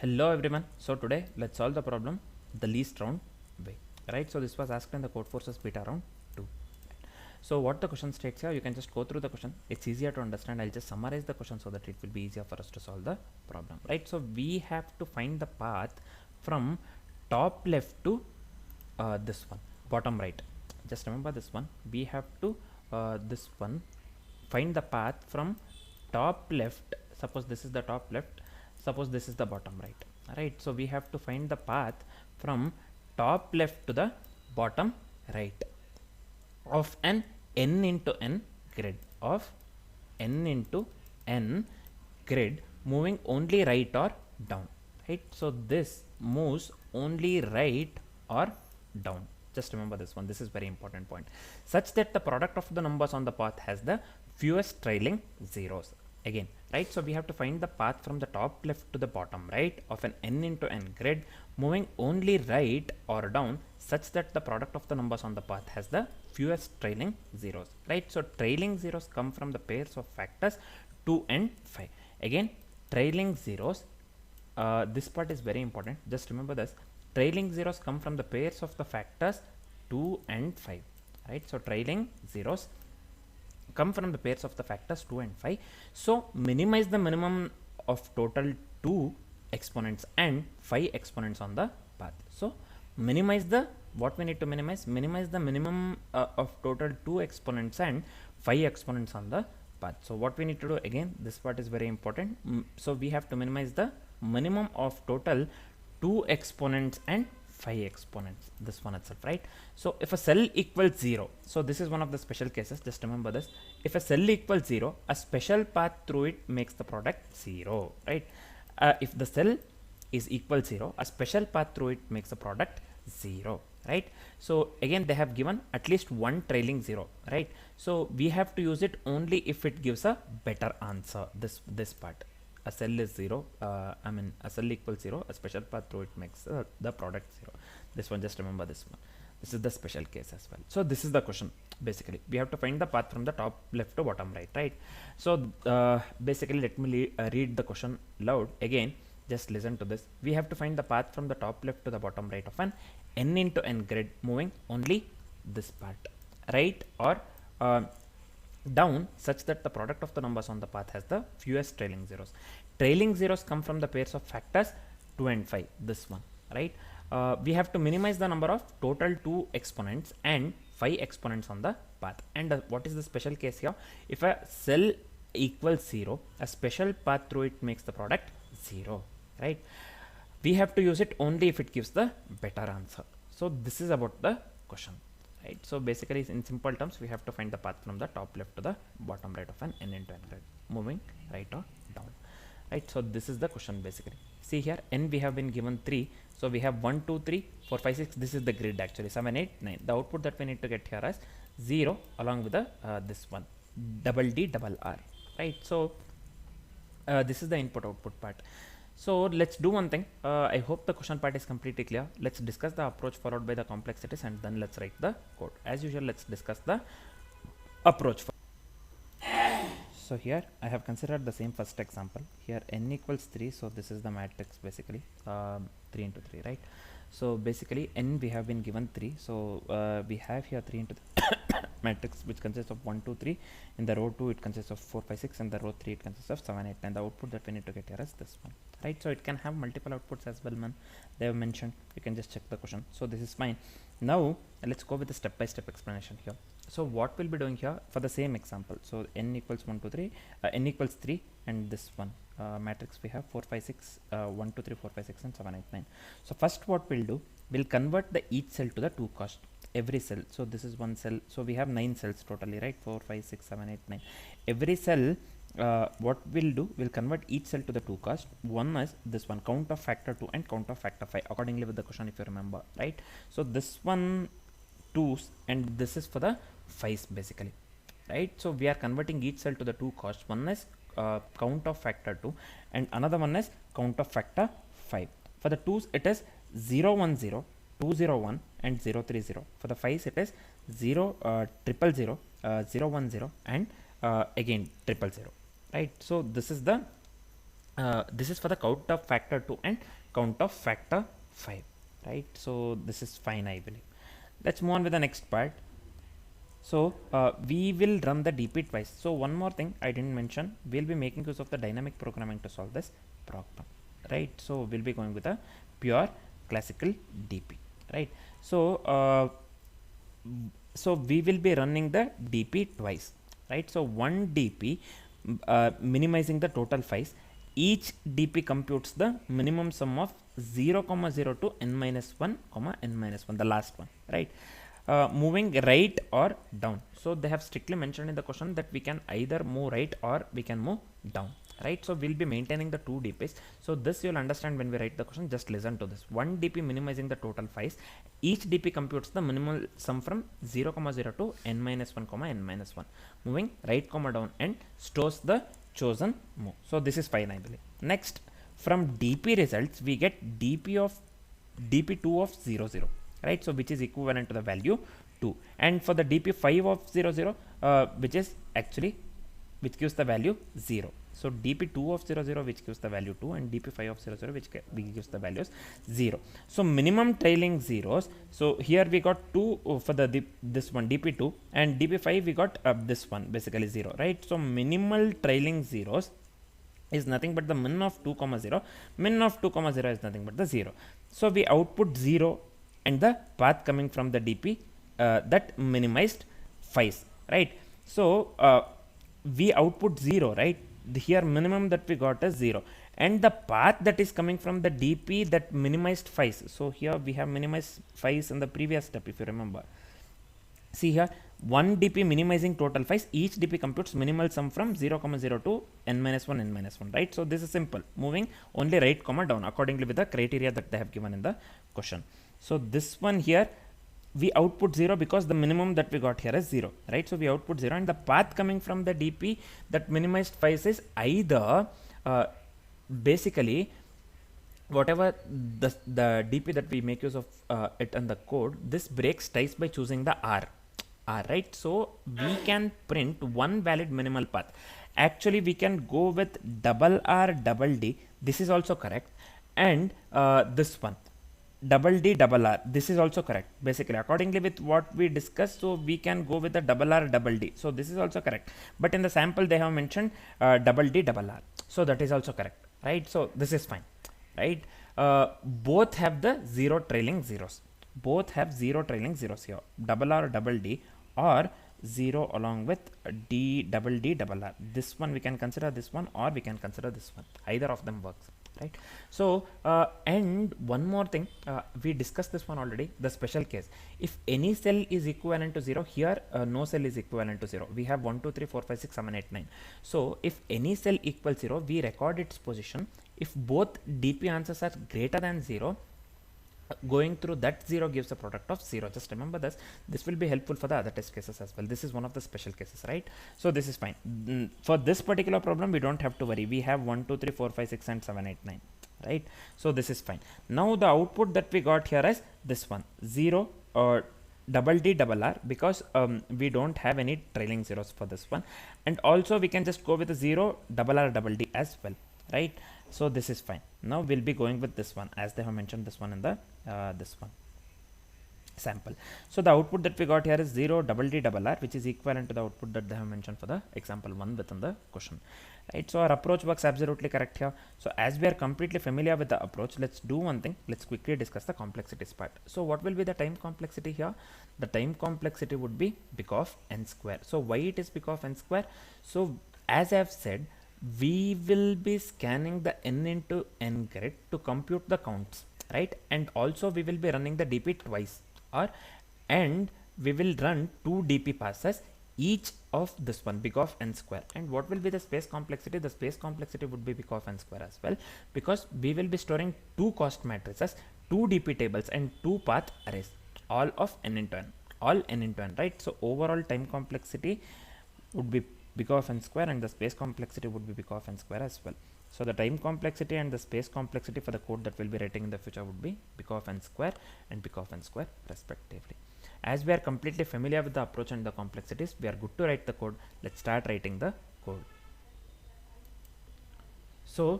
Hello everyone. So today let's solve the problem the least round way. Right. So this was asked in the Codeforces Beta Round 2. So what the question states here, you can just go through the question. It's easier to understand. I'll just summarize the question so that it will be easier for us to solve the problem. Right. So we have to find the path from top left to this one, bottom right. Just remember this one. We have to this one find the path from top left. Suppose this is the top left. Suppose this is the bottom right. Right. So we have to find the path from top left to the bottom right of an n into n grid, of n into n grid moving only right or down. Right. So this moves only right or down. Just remember this one. This is very important point. Such that the product of the numbers on the path has the fewest trailing zeros. Again, right? So we have to find the path from the top left to the bottom right of an n into n grid moving only right or down, such that the product of the numbers on the path has the fewest trailing zeros. Right? So trailing zeros come from the pairs of factors 2 and 5. Again, trailing zeros, this part is very important. Just remember this. Trailing zeros come from the pairs of the factors 2 and 5. Right? So trailing zeros come from the pairs of the factors 2 and 5. So minimize the minimum of total 2 exponents and 5 exponents on the path. So minimize the, what we need to minimize the minimum of total 2 exponents and 5 exponents on the path. So what we need to do, again, this part is very important. So we have to minimize the minimum of total 2 exponents and 5 exponents, this one itself, right? So if a cell equals 0, so this is one of the special cases, just remember this. If a cell equals 0, a special path through it makes the product 0, right? If the cell is equal 0, a special path through it makes the product 0, right? So again, they have given at least one trailing 0, right? So we have to use it only if it gives a better answer, this part. A cell is 0, a cell equals 0, a special path through it makes the product 0. This one, just remember this one. This is the special case as well. So this is the question. Basically, we have to find the path from the top left to bottom right, right? So basically, let me read the question loud again. Just listen to this. We have to find the path from the top left to the bottom right of an n into n grid moving only this part, right or down, such that the product of the numbers on the path has the fewest trailing zeros. Trailing zeros come from the pairs of factors 2 and 5, this one, right? We have to minimize the number of total 2 exponents and 5 exponents on the path. And what is the special case here? If a cell equals 0, a special path through it makes the product 0, right? We have to use it only if it gives the better answer. So this is about the question. Right. So basically, in simple terms, we have to find the path from the top left to the bottom right of an n into n grid, moving right or down. Right. So this is the question basically. See here, n we have been given 3. So we have 1, 2, 3, 4, 5, 6. This is the grid actually. 7, 8, 9. The output that we need to get here is 0 along with the this one, double D, double R. Right. So this is the input output part. So let's do one thing. I hope the question part is completely clear. Let's discuss the approach followed by the complexities, and then let's write the code. As usual, let's discuss the approach. So here I have considered the same first example. Here n equals 3. So this is the matrix basically, 3 into 3, right? So basically n we have been given 3. So we have here 3 into the matrix, which consists of 1, 2, 3. In the row 2 it consists of 4, 5, 6. In the row 3 it consists of 7, 8, 9. The output that we need to get here is this one, right? So it can have multiple outputs as well, man. They have mentioned. You can just check the question. So this is fine. Now let's go with the step-by-step explanation here. So what we'll be doing here for the same example. So n equals 1, 2, 3. N equals 3, and this one matrix we have 4, 5, 6, 1, 2, 3, 4, 5, 6, and 7, 8, 9. So first what we'll do, we'll convert the each cell to the 2 cost. Every cell. So this is one cell. So we have 9 cells totally, right? 4, 5, 6, 7, 8, 9. Every cell, what we'll do, we'll convert each cell to the 2 cost. One is this one, count of factor 2 and count of factor 5, accordingly with the question, if you remember, right? So this one 2s and this is for the 5s basically, right? So we are converting each cell to the 2 cost. One is count of factor 2 and another one is count of factor 5. For the 2s it is 0, 1, 0, 2, 0, 1 and 0, 3, 0. For the 5s it is 0, 0, 0, 0, 1, 0 and again 0, 0, 0, right? So this is the this is for the count of factor 2 and count of factor 5, right? So this is fine, I believe. Let's move on with the next part. So we will run the DP twice. So one more thing I didn't mention, we'll be making use of the dynamic programming to solve this problem, right? So we'll be going with a pure classical DP, right? So we will be running the DP twice, right? So one DP minimizing the total files. Each DP computes the minimum sum of 0, 0 to n minus 1, n minus 1, the last one, right? Moving right or down. So they have strictly mentioned in the question that we can either move right or we can move down, right? So we'll be maintaining the two DPs. So this you'll understand when we write the question. Just listen to this. One DP minimizing the total files. Each DP computes the minimal sum from 0, 0 to n minus 1, n minus 1. Moving right, down and stores the chosen move. So this is fine, I believe. Next, from DP results we get DP2 of 0, 0. Right, so which is equivalent to the value 2, and for the DP5 of 0, 0 which gives the value 0. So DP2 of 0, 0 which gives the value 2, and DP5 of 0, 0 which gives the values 0. So minimum trailing zeros. So here we got 2 for this one DP2, and DP5 we got this one basically 0, right? So minimal trailing zeros is nothing but the min of 2, 0. Min of 2, 0 is nothing but the 0. So we output 0 and the path coming from the DP that minimized files, right? So we output 0, right? Here minimum that we got is 0, and the path that is coming from the DP that minimized files. So here we have minimized files in the previous step, if you remember. See here, one DP minimizing total files. Each DP computes minimal sum from 0, 0 to n minus 1, right? So this is simple. Moving only right, down accordingly with the criteria that they have given in the question. So this one here we output 0 because the minimum that we got here is 0, right? So we output 0, and the path coming from the DP that minimized files is either basically whatever the DP that we make use of it in the code, this breaks ties by choosing the R, right? So we can print one valid minimal path. Actually we can go with double R double D, this is also correct, and this one double D double R, this is also correct basically accordingly with what we discussed. So we can go with the double R double D, so this is also correct, but in the sample they have mentioned double D double R, so that is also correct, right? So this is fine, right? Both have the 0 trailing zeros, both have 0 trailing zeros here, double R double D or 0 along with D double R. This one we can consider this one, or we can consider this one, either of them works, right? So and one more thing, we discussed this one already, the special case. If any cell is equivalent to 0, here no cell is equivalent to 0. We have 1 2 3 4 5 6 7 8 9. So if any cell equals 0, we record its position. If both DP answers are greater than 0, going through that 0 gives a product of 0. Just remember this. This will be helpful for the other test cases as well. This is one of the special cases, right? So this is fine. For this particular problem we don't have to worry. We have 1 2 3 4 5 6 and 7 8 9, right? So this is fine. Now the output that we got here is this one, 0 or double D double R, because we don't have any trailing zeros for this one, and also we can just go with a 0 double R double D as well, right? So this is fine. Now we'll be going with this one, as they have mentioned this one in the this one sample. So the output that we got here is 0 double D double R, which is equivalent to the output that they have mentioned for the example 1 within the question, right? So our approach works absolutely correct here. So as we are completely familiar with the approach, let's do one thing. Let's quickly discuss the complexities part. So what will be the time complexity here? The time complexity would be big of n square. So why it is big of n square? So as I have said, we will be scanning the n into n grid to compute the counts, right? And also we will be running the DP twice, and we will run 2 DP passes, each of this one big of n square. And what will be the space complexity? The space complexity would be big of n square as well, because we will be storing 2 cost matrices, 2 DP tables and 2 path arrays, all of n into n, all n into n, right? So overall time complexity would be big of n square, and the space complexity would be big of n square as well. So the time complexity and the space complexity for the code that we'll be writing in the future would be big of n square and big of n square respectively. As we are completely familiar with the approach and the complexities, we are good to write the code. Let's start writing the code. So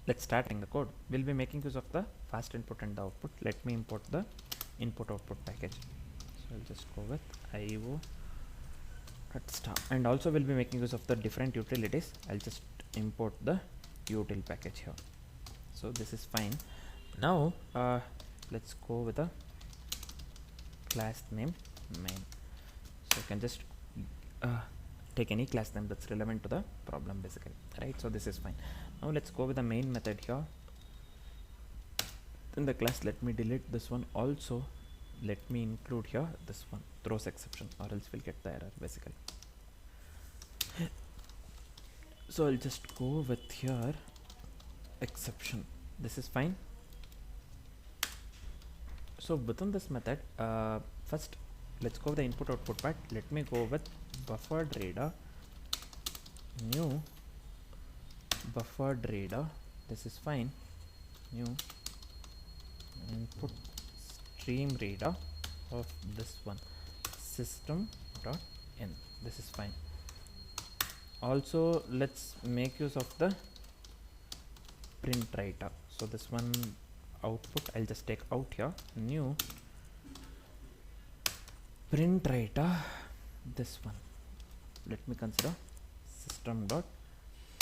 let's start in the code. We'll be making use of the fast input and the output. Let me import the input output package. So I'll just go with IO start, and also we'll be making use of the different utilities. I'll just import the util package here. So this is fine. Now let's go with a class name main. So you can just take any class name that's relevant to the problem basically, right? So this is fine. Now let's go with the main method here. In the class, let me delete this one. Also let me include here this one, throws exception, or else we'll get the error basically. So I'll just go with here exception. This is fine. So within this method, first let's go with the input output part. Let me go with buffered reader, new buffered reader. This is fine. New input stream reader of this one, system dot in. This is fine. Also let's make use of the print writer. So this one output, I'll just take out here, new print writer, this one, let me consider system dot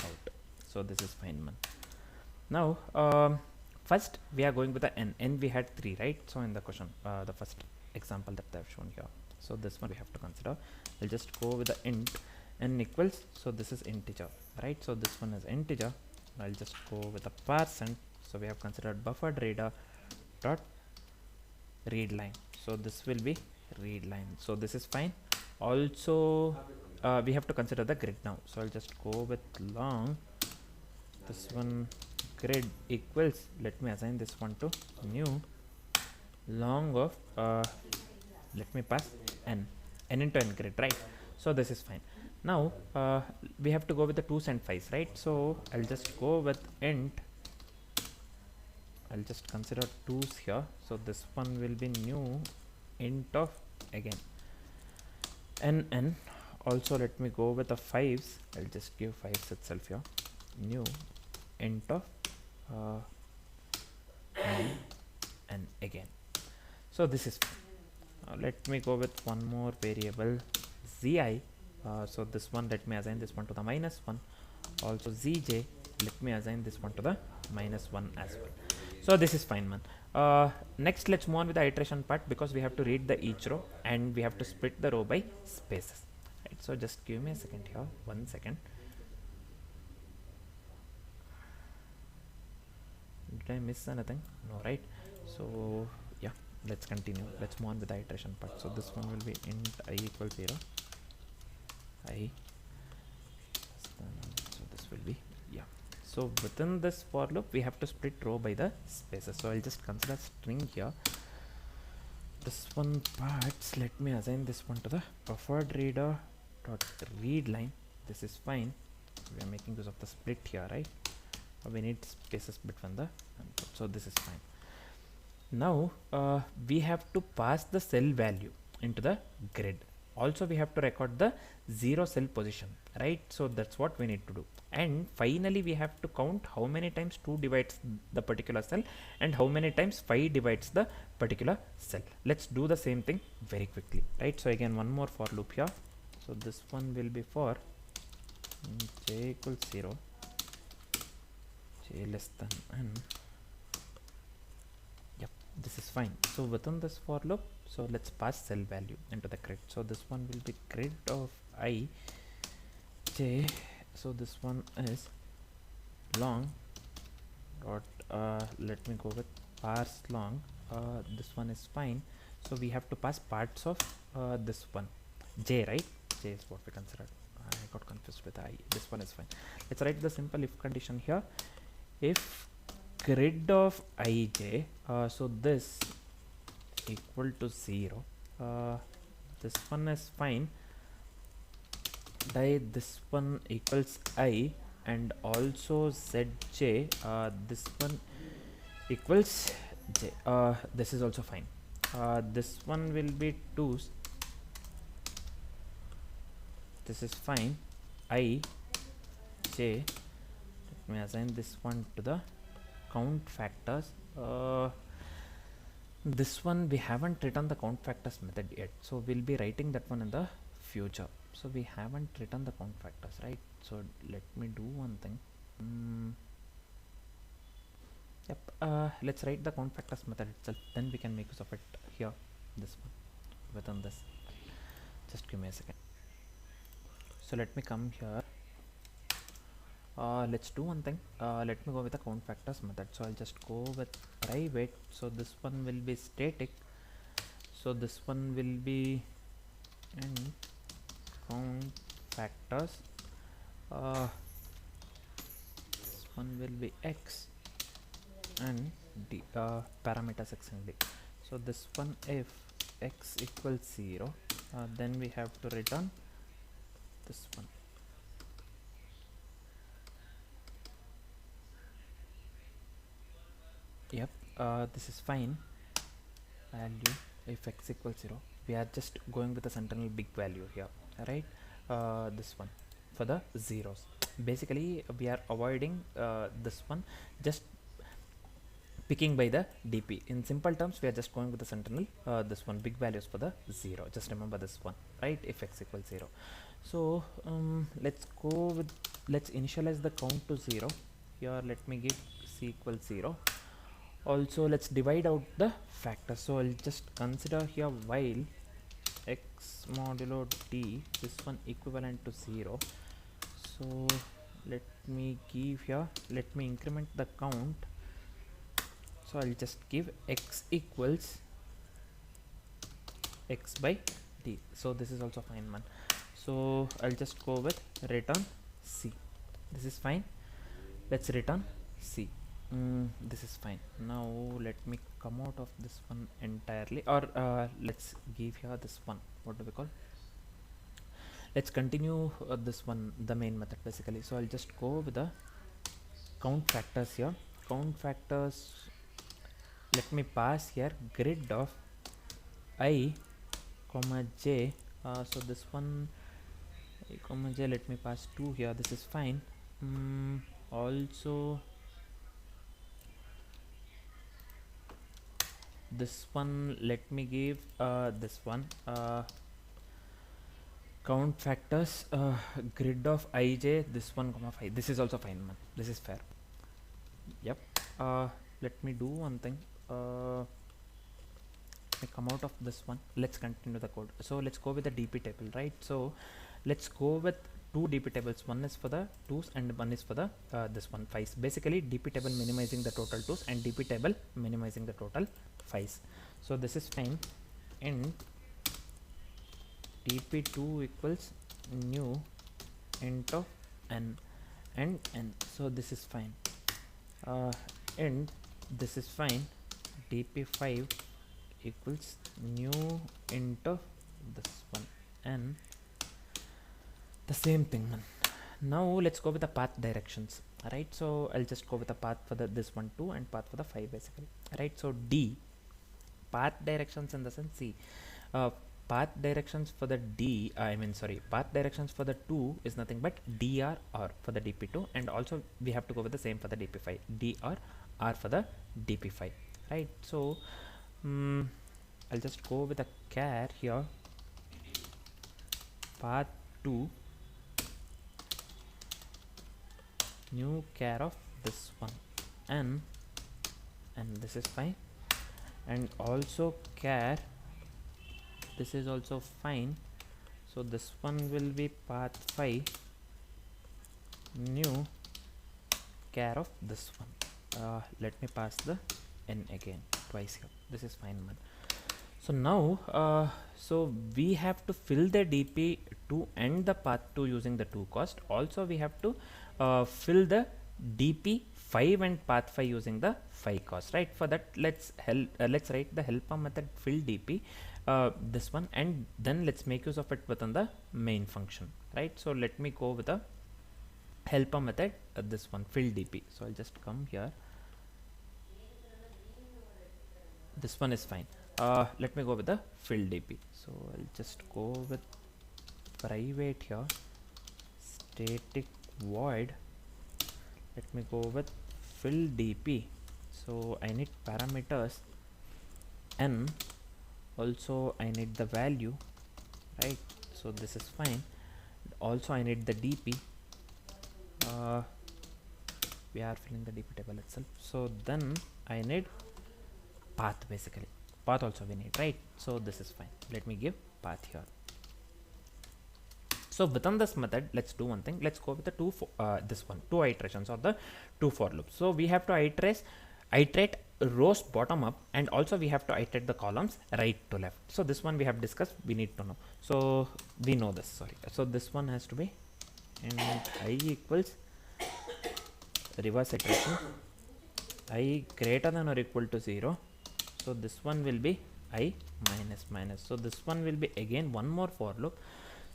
out. So this is fine, man. Now first we are going with the n we had 3, right? So in the question, the first example that they have shown here, so this one we have to consider. I'll just go with the int n equals, so this is integer, right? So this one is integer. I'll just go with a %. So we have considered buffered reader dot read line. So this will be read line. So this is fine. Also we have to consider the grid now. So I'll just go with long, this one grid equals, let me assign this one to new long of let me pass n into n grid, right? So this is fine. Now we have to go with the 2s and 5s, right? So I'll just go with int, I'll just consider 2s here. So this one will be new int of again n. Also let me go with the 5s. I'll just give 5s itself here, new int of n again. So this is fine. Let me go with one more variable, zi. So this one, let me assign this one to the -1. Also zj, let me assign this one to the -1 as well. So this is fine, man. Next let's move on with the iteration part, because we have to read the each row and we have to split the row by spaces, right? So just give me a second here, 1 second. Did I miss anything? No, right? So yeah, let's continue. Let's move on with the iteration part. So this one will be int I equals 0, I, so this will be, yeah. So within this for loop we have to split row by the spaces. So I'll just consider string here, this one parts, let me assign this one to the buffered reader dot read line. This is fine. We are making use of the split here, right? We need spaces between the input. So this is fine. Now we have to pass the cell value into the grid. Also we have to record the 0 cell position, right? So that's what we need to do. And finally we have to count how many times 2 divides the particular cell and how many times 5 divides the particular cell. Let's do the same thing very quickly, right? So again, one more for loop here. So this one will be for j equals 0, j less than n. Yep, this is fine. So within this for loop, so let's pass cell value into the grid. So this one will be grid of I, j. So this one is long dot let me go with parse long. This one is fine. So we have to pass parts of this one, j, right? J is what we considered. I got confused with I. This one is fine. Let's write the simple if condition here. If grid of ij, so this equal to 0, this one is fine. This one equals I, and also zj, this one equals j. This is also fine. This one will be 2s. This is fine. I j. Let me assign this one to the count factors. This one we haven't written the count factors method yet, so we'll be writing that one in the future. So we haven't written the count factors, right? So let me do one thing. Let's write the count factors method itself, then we can make use of it here, this one, within this. Just give me a second. So let me come here. Let's do one thing. Let me go with the count factors method. So I'll just go with private. So this one will be static. So this one will be in count factors. This one will be x and d, parameters x and d. So this one, if x equals 0, then we have to return this one. Yep, this is fine. Value if x equals 0, we are just going with the sentinel big value here, right? This one for the zeros. Basically we are avoiding this one, just picking by the dp. In simple terms, we are just going with the sentinel this one big values for the 0. Just remember this one, right? If x equals 0. So let's initialize the count to 0 here. Let me give c equals 0. Also let's divide out the factors. So I'll just consider here while x modulo d, this one equivalent to 0. So let me give here, let me increment the count. So I'll just give x equals x by d. So this is also fine, man. So I'll just go with return c. This is fine. Let's return c. This is fine. Now let me come out of this one entirely, or let's give here this one. What do we call? Let's continue this one, the main method basically. So I'll just go with the count factors here. Count factors. Let me pass here grid of I, comma j. So this one I, comma j. Let me pass 2 here. This is fine. Also this one, let me give this one count factors grid of ij, this one comma 5. This is also fine, man. This is fair. Yep. Let me do one thing. I come out of this one. Let's continue the code. So let's go with the dp table, right? So let's go with 2 dp tables. One is for the 2's and one is for the this one 5's. Basically dp table minimizing the total 2's and dp table minimizing the total 5's. So this is fine. Int dp2 equals new int of n and n. So this is fine. Int this is fine. dp5 equals new int of this one n. The same thing, man. Now let's go with the path directions. Alright, so I'll just go with the path for the this one 2 and path for the 5 basically. Alright, so d path directions in the sense c. Path directions for the d, path directions for the 2 is nothing but dr r for the dp2, and also we have to go with the same for the dp5, dr r for the dp5, right? So I'll just go with a char here, path 2 new char of this one and this is fine, and also char this is also fine. So this one will be path 5 new char of this one. Let me pass the n again twice here. This is fine, man. So now so we have to fill the dp2 and the path 2 using the 2 cost. Also we have to fill the dp5 and path 5 using the 5 cost, right? For that let's write the helper method fill dp this one, and then let's make use of it within the main function, right? So let me go with the helper method this one fill dp. So I'll just come here. This one is fine. Let me go with the fill dp. So I'll just go with private here, static void let me go with fill dp. So I need parameters n, also I need the value, right? So this is fine. Also I need the dp. We are filling the dp table itself. So then I need path, basically path also we need, right? So this is fine. Let me give path here. So within this method, let's do one thing. Let's go with the two iterations or the two for loops. So we have to iterate rows bottom up, and also we have to iterate the columns right to left. So this one we have discussed, we need to know. So we know this, sorry. So this one has to be, and I equals reverse iteration, I greater than or equal to 0. So this one will be I minus minus. So this one will be again one more for loop.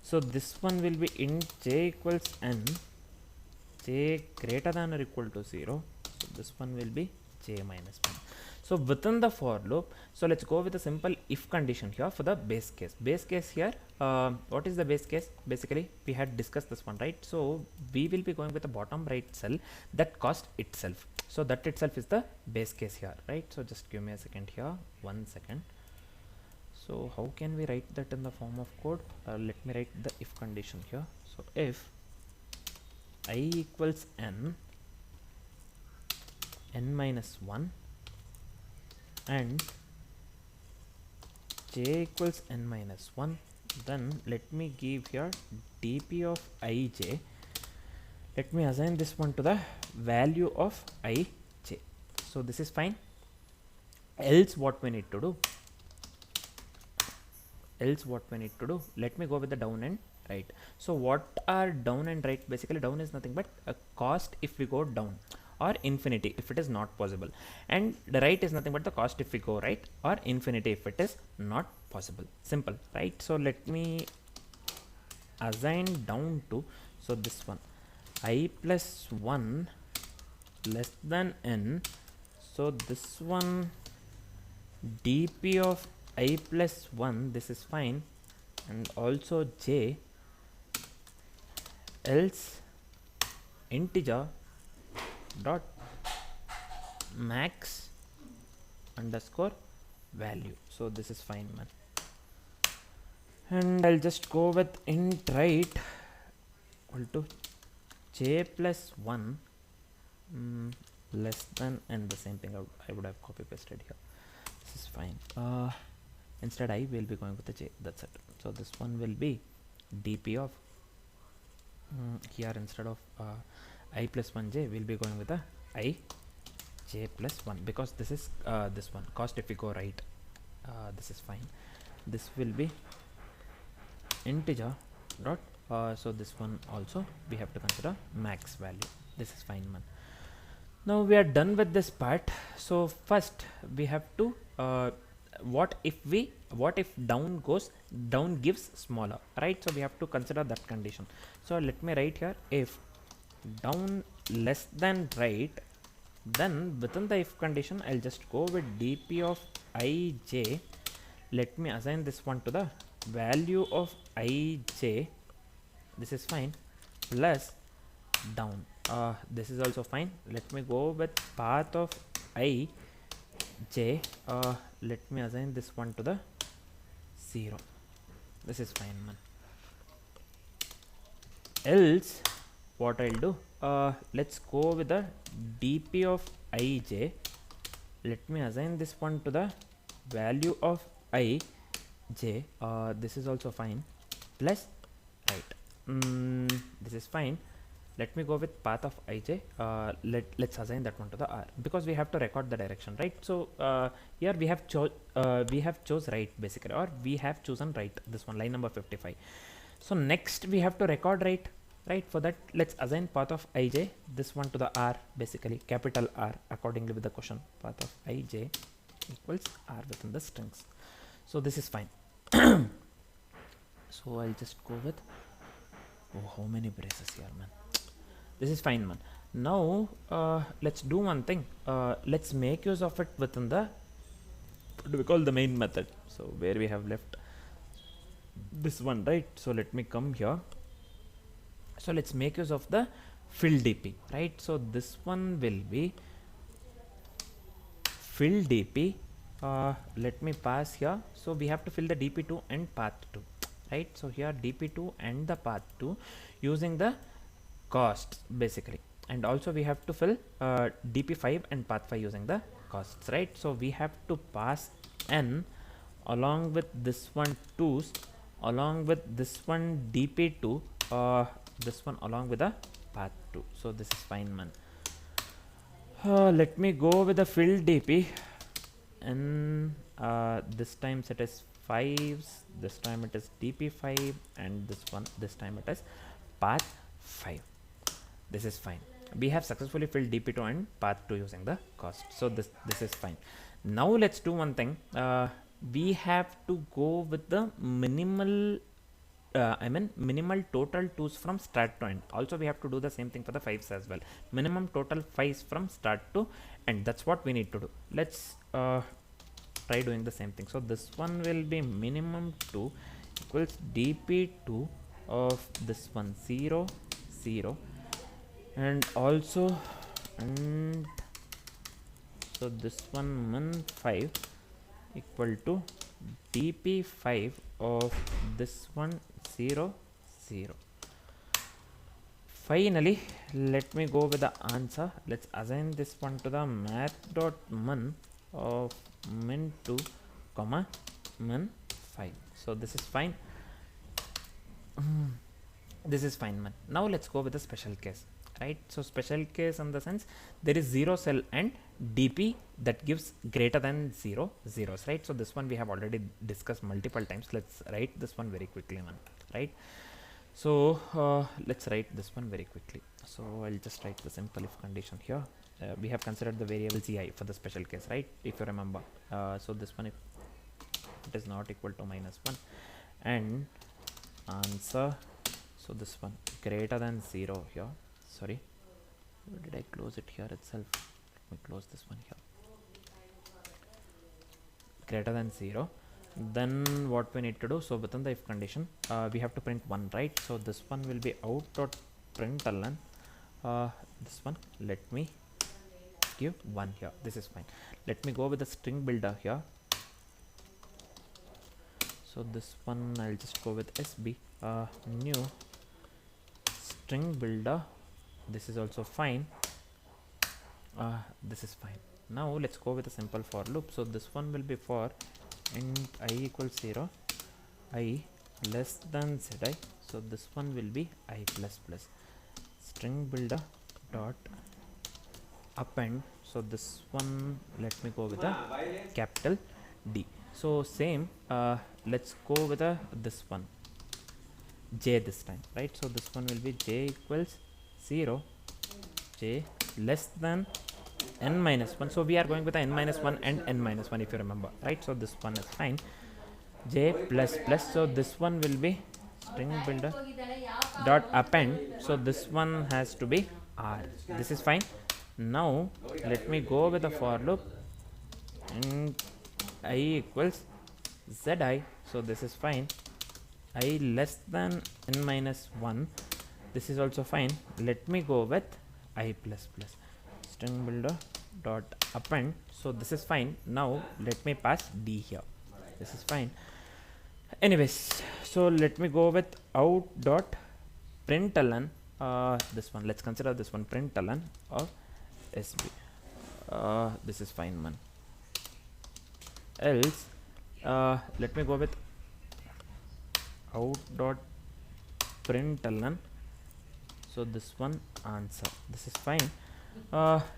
So this one will be int j equals n, j greater than or equal to 0. So this one will be j minus 1. So within the for loop, so let's go with a simple if condition here for the base case. Base case here, what is the base case? Basically we had discussed this one, right? So we will be going with the bottom right cell, that cost itself. So that itself is the base case here, right? So just give me a second here, 1 second. So how can we write that in the form of code? Let me write the if condition here. So if I equals n minus 1 and j equals n minus 1, then let me give here dp of ij. Let me assign this one to the value of ij. So this is fine. Else what we need to do? Let me go with the down and right. So what are down and right? Basically down is nothing but a cost if we go down, or infinity if it is not possible, and the right is nothing but the cost if we go right, or infinity if it is not possible. Simple, right? So let me assign down to, so this one I plus 1 less than n. So this one dp of I plus 1, this is fine, and also j, else integer dot max underscore value. So this is fine, man. And I'll just go with int right equal to j plus 1 less than, and the same thing I would have copy pasted here. This is fine. Instead I will be going with the j, that's it. So this one will be dp of here, instead of I plus 1j, we'll be going with the I j plus 1, because this is this one cost if we go right. This is fine. This will be integer dot so this one also we have to consider max value. This is fine, man. Now we are done with this part. So first we have to what if down gives smaller, right? So we have to consider that condition. So let me write here, if down less than right, then within the if condition I'll just go with dp of ij. Let me assign this one to the value of ij, this is fine, plus down, this is also fine. Let me go with path of ij, let me assign this one to the 0, this is fine, man. Else what I'll do, let's go with the dp of ij. Let me assign this one to the value of ij, this is also fine, plus right, this is fine. Let me go with path of ij. Let's assign that one to the r, because we have to record the direction, right? So here we have chose right, basically, or we have chosen right, this one, line number 55. So next we have to record right. For that, let's assign path of ij, this one to the r, basically capital R, accordingly with the question. Path of ij equals r within the strings. So this is fine. So I'll just go with, oh, how many braces here, man. This is fine, man. Now let's do one thing. Let's make use of it within the, what do we call, the main method. So where we have left this one, right? So let me come here. So let's make use of the fill dp, right? So this one will be fill dp. Let me pass here. So we have to fill the dp2 and path2, right? So here dp2 and the path2 using the costs basically, and also we have to fill dp5 and path5 using the costs, right? So we have to pass n along with this one 2's along with this one dp2, this one along with the path2. So this is fine, man. Let me go with the fill dp, and this time it is 5's, this time it is dp5, and this time it is path 5. This is fine. We have successfully filled dp2 and path2 using the cost. So this is fine. Now let's do one thing. We have to go with the minimal minimal total 2's from start to end. Also we have to do the same thing for the 5's as well. Minimum total 5's from start to end. That's what we need to do. Let's try doing the same thing. So this one will be minimum 2 equals dp2 of this one 0 0, and also so this one min 5 equal to dp5 of this one 0 0. Finally, let me go with the answer. Let's assign this one to the math.min of min 2 comma min 5. So this is fine. This is fine, man. Now let's go with the special case, right? So special case in the sense there is 0 cell and dp that gives greater than 0 zeros, right? So this one we have already discussed multiple times. Let's write this one very quickly, man, right? So let's write this one very quickly. So I'll just write the simple if condition here. We have considered the variable ci for the special case, right? If you remember. So this one, if it is not equal to -1 and answer, so this one greater than 0 here. Sorry, did I close it here itself? Let me close this one here. Greater than 0. Then what we need to do, so within the if condition we have to print 1, right? So this one will be out.println this one, let me give 1 here. This is fine. Let me go with the string builder here. So this one I'll just go with sb new string builder. This is also fine. This is fine. Now let's go with a simple for loop. So this one will be for int I equals 0, I less than zi. So this one will be I plus plus. String builder dot append. So this one, let me go with a capital D. So same, let's go with a this one j this time, right? So this one will be j equals 0, j less than n minus 1. So we are going with the n minus 1 and n minus 1 if you remember, right? So this one is fine. J plus plus. So this one will be string builder dot append. So this one has to be r. This is fine. Now let me go with the for loop and I equals zi. So this is fine. I less than n minus 1. This is also fine. Let me go with I plus plus. String builder dot append. So this is fine. Now let me pass d here. This is fine. Anyways, so let me go with out dot println this one. Let's consider this one println of sb. This is fine, man. Else let me go with out dot println. So this one answer. This is fine.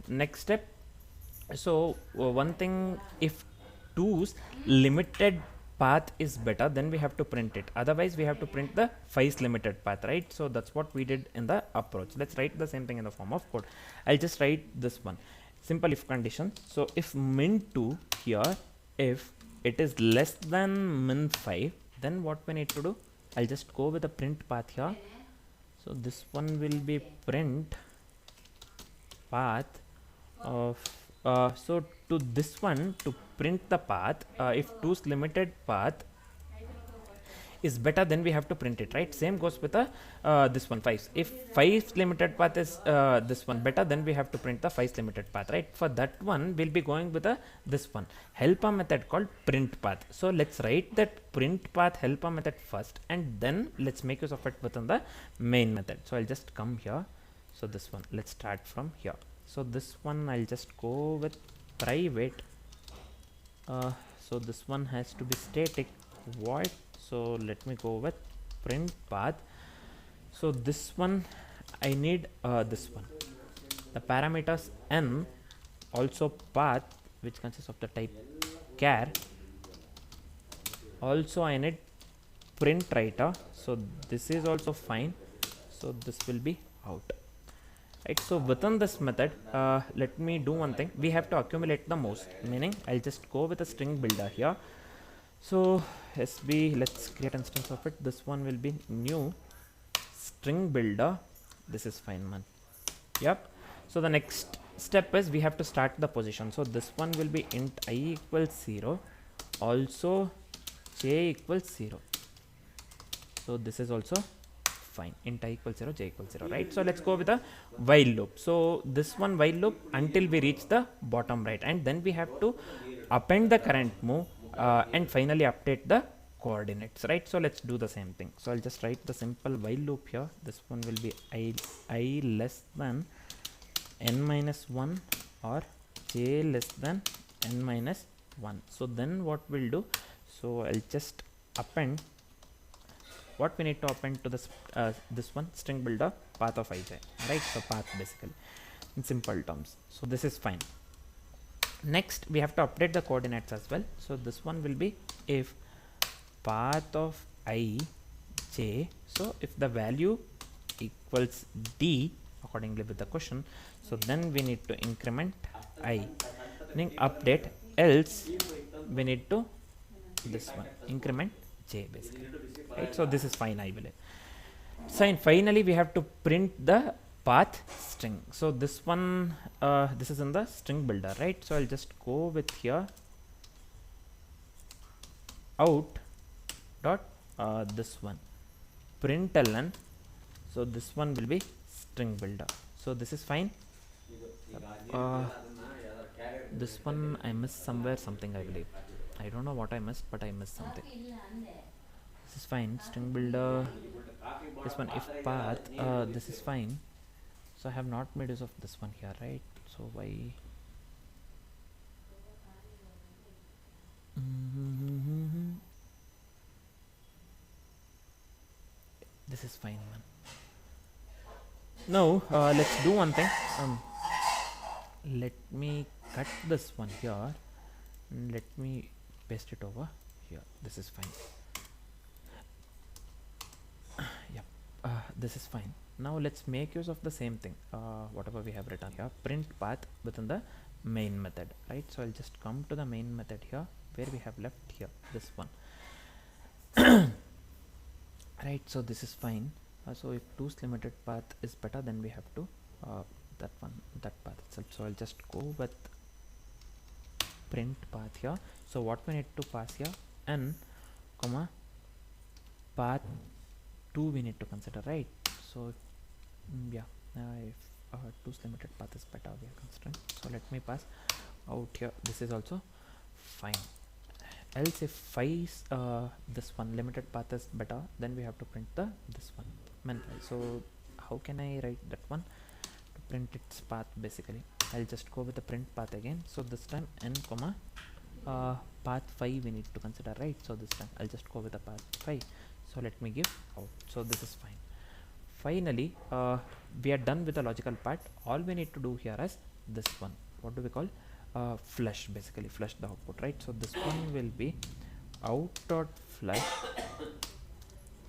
Next step. So one thing, if 2's limited path is better, then we have to print it. Otherwise we have to print the 5's limited path, right? So that's what we did in the approach. Let's write the same thing in the form of code. I'll just write this one. Simple if condition. So if min 2 here, if it is less than min 5, then what we need to do? I'll just go with the print path here. So this one will be print path of so to this one, to print the path, if 2's limited path is better, then we have to print it, right? Same goes with the this one 5. If 5's limited path is this one better, then we have to print the 5's limited path, right? For that one we'll be going with this one helper method called print path. So let's write that print path helper method first, and then let's make use of it within the main method. So I'll just come here. So this one, let's start from here. So this one I'll just go with private. So this one has to be static void. So let me go with print path. So this one I need this one, the parameters n, also path which consists of the type char. Also I need print writer. So this is also fine. So this will be out, right? So within this method, let me do one thing. We have to accumulate the most, meaning I'll just go with a string builder here. So SB, let's create an instance of it. This one will be new string builder. This is fine, man. Yep. So the next step is we have to start the position. So this one will be int I equals 0, also j equals 0. So this is also fine, int I equals 0, j equals 0, right? So let's go with a while loop. So this one while loop until we reach the bottom right, and then we have to append the current move and finally update the coordinates, right? So let's do the same thing. So I'll just write the simple while loop here. This one will be I less than n minus 1 or j less than n minus 1. So then what we'll do, so I'll just append what we need to append to this this one string builder path of ij, right? So path basically in simple terms. So this is fine. Next we have to update the coordinates as well. So this one will be if path of I j, so if the value equals d accordingly with the question, so then we need to increment I, meaning update, else we need to this one increment j basically, right? So this is fine, I believe. So finally we have to print the path string. So this one this is in the string builder, right? So I'll just go with here out dot this one println. So this one will be string builder. So this is fine. This one I missed somewhere something, I believe. I don't know what I missed, but I missed something. This is fine. String builder. This one if path. This is fine. So I have not made use of this one here, right? So why? This is fine, man. Now let's do one thing. Let me cut this one here and let me paste it over here. This is fine. Yep, this is fine. Now let's make use of the same thing, whatever we have written here, print path within the main method, right? So I'll just come to the main method here where we have left here, this one. Right, so this is fine. So if 2's limited path is better, then we have to that path itself. So I'll just go with print path here. So what we need to pass here, n comma path 2 we need to consider, right? So yeah, if 2's limited path is better, we are considering. So let me pass out here. This is also fine. Else if 5's this one limited path is better, then we have to print the this one. So how can I write that one to print its path? Basically I'll just go with the print path again. So this time n comma path 5 we need to consider, right? So this time I'll just go with the path 5. So let me give out. So this is fine. Finally we are done with the logical part. All we need to do here is this one, what do we call, flush, basically flush the output, right? So this one will be out dot flush.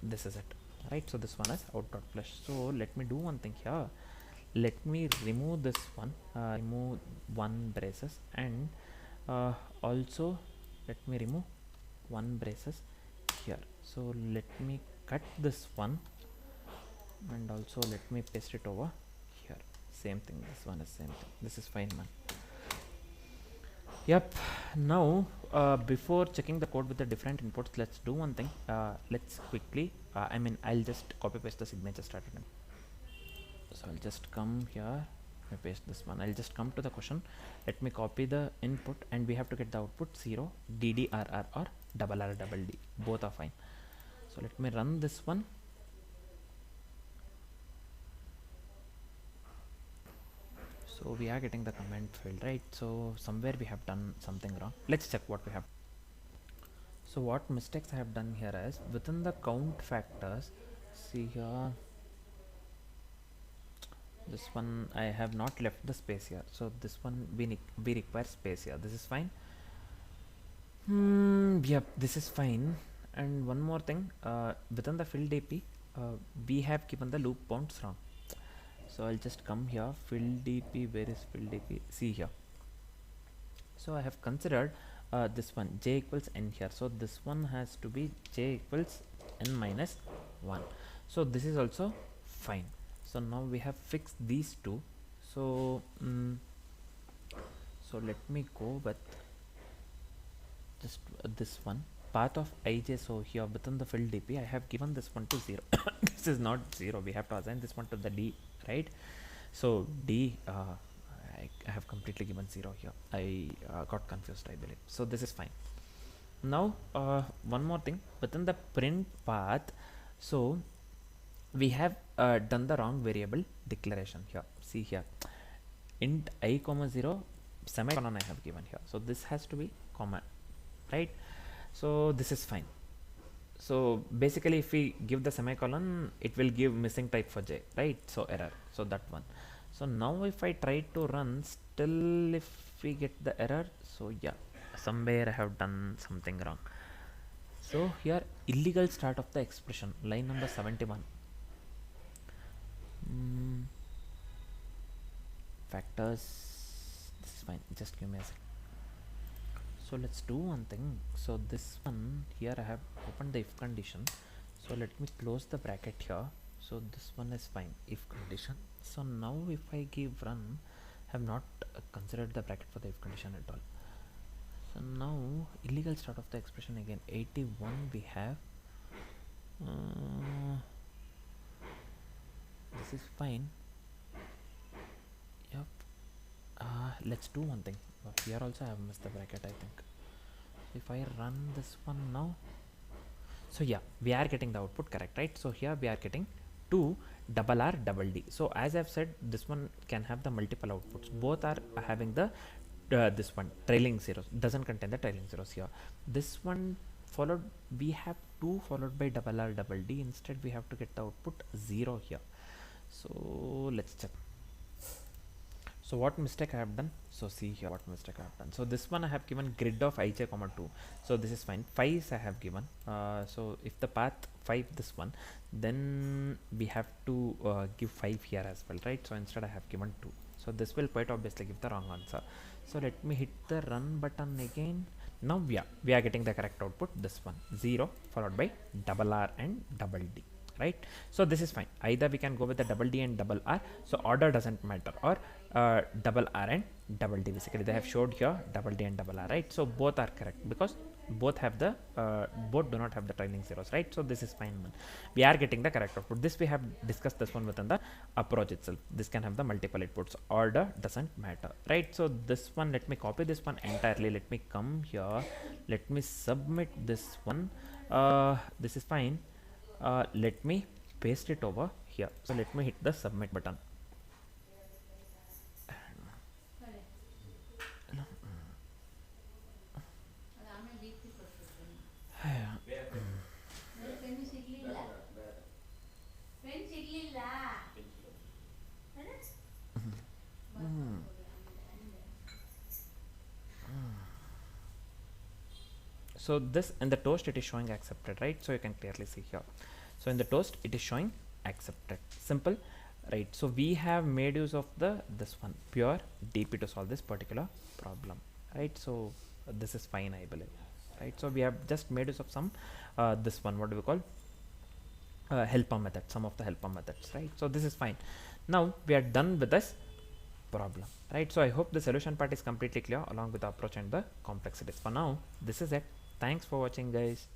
This is it, right? So this one is out dot flush. So let me do one thing here. Let me remove this one, remove one braces, and also let me remove one braces here. So let me cut this one and also let me paste it over here. Same thing, this one is same thing. This is fine, man. Yep. Now before checking the code with the different inputs, let's do one thing. Let's quickly I'll just copy paste the signature started. So I'll just come here, I paste this one. I'll just come to the question. Let me copy the input, and we have to get the output 0, DDRR or double R double D. Both are fine. So let me run this one. So we are getting the comment failed, right? So somewhere we have done something wrong. Let's check what we have. So what mistakes I have done here is within the count factors. See here, this one I have not left the space here, so this one we require space here. This is fine. Yep, this is fine. And one more thing, within the fill dp we have given the loop bounds wrong. So I'll just come here, fill dp, where is fill dp? See here. So I have considered this one, j equals n here, so this one has to be j equals n minus 1. So this is also fine. So now we have fixed these two. So so let me go with just this one, path of ij. So here within the fill dp I have given this one to 0. This is not 0, we have to assign this one to the d, right? So d I have completely given 0 here. I got confused, I believe. So this is fine. Now one more thing, within the print path, so we have done the wrong variable declaration here. See here, int I comma 0 semicolon I have given here, so this has to be comma, right? So this is fine. So basically if we give the semicolon, it will give missing type for j, right? So error, so that one. So now if I try to run, still if we get the error, so yeah, somewhere I have done something wrong. So here illegal start of the expression, line number 71. Factors, this is fine, just give me a second. So let's do one thing. So this one here I have opened the if condition, so let me close the bracket here. So this one is fine, if condition. So now if I give run, I have not considered the bracket for the if condition at all. So now illegal start of the expression again, 81 we have. This is fine. Yep. Let's do one thing. Here also I have missed the bracket, I think. If I run this one now, so yeah, we are getting the output correct, right? So here we are getting 2 double R double D. So as I've said, this one can have the multiple outputs. Both are having the this one trailing zeros, doesn't contain the trailing zeros here. This one followed, we have 2 followed by double R double D. Instead we have to get the output 0 here. So let's check. So what mistake I have done? So see here what mistake I have done. So this one I have given grid of ij comma 2. So this is fine. 5 I have given. So if the path 5 this one, then we have to give 5 here as well, right? So instead I have given 2. So this will quite obviously give the wrong answer. So let me hit the run button again. Now we are getting the correct output. This one 0 followed by double R and double D. Right, so this is fine. Either we can go with the double D and double R, so order doesn't matter, or double R and double D. Basically they have showed here double D and double R, right? So both are correct because both have the both do not have the trailing zeros, right? So this is fine. We are getting the correct output. This we have discussed this one within the approach itself. This can have the multiple inputs, order doesn't matter, right? So this one, let me copy this one entirely. Let me come here, let me submit this one. This is fine. Let me paste it over here. So let me hit the submit button. So this in the toast it is showing accepted, right? So you can clearly see here. So in the toast it is showing accepted. Simple, right? So we have made use of this one pure DP to solve this particular problem, right? So this is fine, I believe, right? So we have just made use of some this one, what do we call, helper method, some of the helper methods, right? So this is fine. Now we are done with this problem, right? So I hope the solution part is completely clear along with the approach and the complexities. For now, this is it. Thanks for watching, guys.